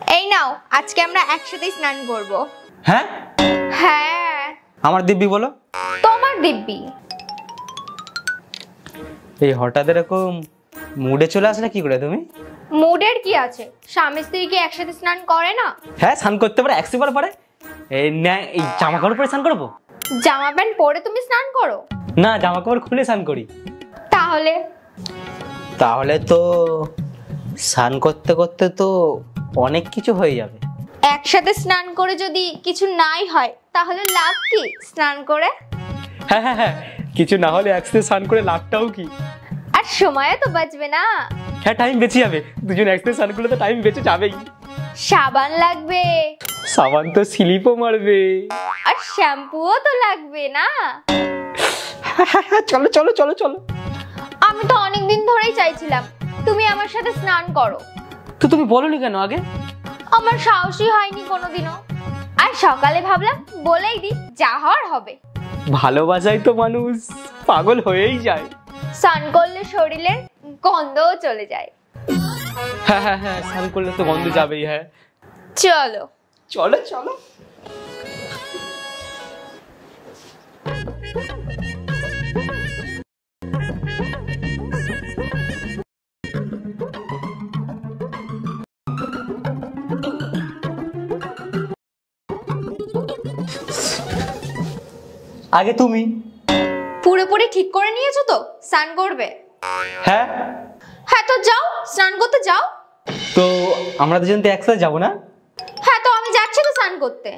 এই নাও, আজকে আমরা একসাথে স্নান করব। হ্যাঁ হ্যাঁ। আমার দিব্যি বলো। তোমার দিব্যি। এই হঠাৎ এরকম মুডে চলে আসলে কি করে তুমি? মুডের কি আছে? স্বামী স্ত্রী কি একসাথে স্নান করে না? হ্যাঁ, স্নান করতে পারে, 100 বার পারে। এই জামা কাপড় পরে স্নান করবো? জামা প্যান্ট পরে তুমি স্নান করো? না, জামা কাপড় খুলে স্নান করি। তাহলে তাহলে তো স্নান করতে করতে তো অনেক কিছু হয়ে যাবে। একসাথে স্নান করে যদি কিছু নাই হয় তাহলে লাভ কি স্নান করে? হ্যাঁ হ্যাঁ হ্যাঁ, কিছু না হলে একসাথে স্নান করে লাভটাও কি? আর সময় তো বাঁচবে না? হ্যাঁ, টাইম বেঁচে যাবে। দুজন একসাথে স্নান করলে তো টাইম বেঁচে যাবেই। সাবান লাগবে। সাবান তো স্লিপও মারবে। আর শ্যাম্পুও তো লাগবে না? চলো চলো চলো চলো। আমি তো অনেকদিন ধরেই চাইছিলাম তুমি আমার সাথে স্নান করো। তো তুমি বলোনি কেন আগে? আমার সাহসই হয়নি কোনোদিনও। আর সকালে ভাবলাম বলেই দি, যা হওয়ার হবে। ভালোবাসায় তো মানুষ পাগল হয়েই যায়। স্নান করলে শরীরের গন্ধও চলে যায়। হ্যাঁ হ্যাঁ হ্যাঁ, স্নান করলে তো গন্ধ যাবেই। হ্যাঁ চলো চলো চলো। আগে তুমি। পুরোপুরি ঠিক করে নিয়েছো তো স্নান করবে? হ্যাঁ হ্যাঁ, তো যাও স্নান করতে যাও। তো আমরা দুজন তো একসাথে যাবো না? হ্যাঁ, তো আমি যাচ্ছি তো স্নান করতে।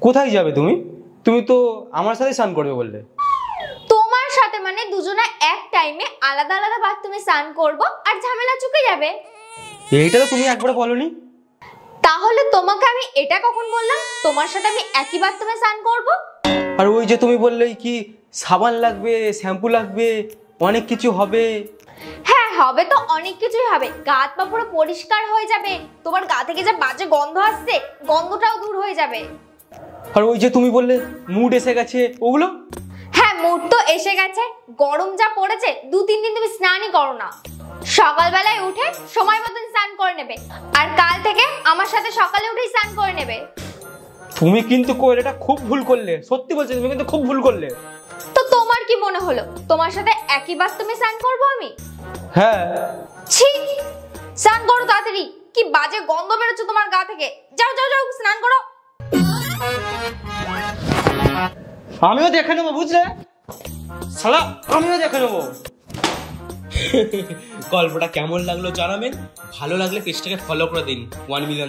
কোথায় যাবে তুমি? তুমি তো আমার সাথে স্নান করবে বললে। তোমার সাথে মানে দুজনে এক টাইমে আলাদা আলাদা বাথরুমে স্নান করব আর ঝামেলা চুকে যাবে। এইটা তো তুমি একবার বলোনি। তাহলে তোমাকে আমি এটা কখন বললাম তোমার সাথে আমি একই বাথরুমে স্নান করব? আর ওই যে তুমি বললে কি সাবান লাগবে, শ্যাম্পু লাগবে, অনেক কিছু হবে। হ্যাঁ, হবে তো অনেক কিছুই হবে। গা হাত পা পুরো পরিষ্কার হয়ে যাবে। তোমার গা থেকে যে বাজে গন্ধ আসছে গন্ধটাও দূর হয়ে যাবে। আর ওই যে তুমি বললে মুড এসে গেছে, ওগুলো? হ্যাঁ, মুড তো এসে গেছে। গরম যা পড়েছে 2-3 দিন তুমি স্নানই করো না। সকালবেলায় উঠে সময় মতন স্নান করে নেবে, আর কাল থেকে আমার সাথে সকালে উঠে স্নান করে নেবে। তুমি কিন্তু এটা খুব ভুল করলে, সত্যি বলছি, তুমি কিন্তু খুব ভুল করলে। তো তোমার কি মনে হলো তোমার সাথে একই বাথরুমে স্নান করবো আমি? হ্যাঁ। ছি, স্নান করো তাড়াতাড়ি। কি বাজে গন্ধ বেরোচ্ছে তোমার গা থেকে। যাও যাও যাও, স্নান করো। আমিও দেখে নেবো, বুঝলে শালা, আমিও দেখে নেবো। গল্পটা কেমন লাগলো জানাবেন। ভালো লাগলে পেজটাকে ফলো করে দিন 1 মিলিয়ন।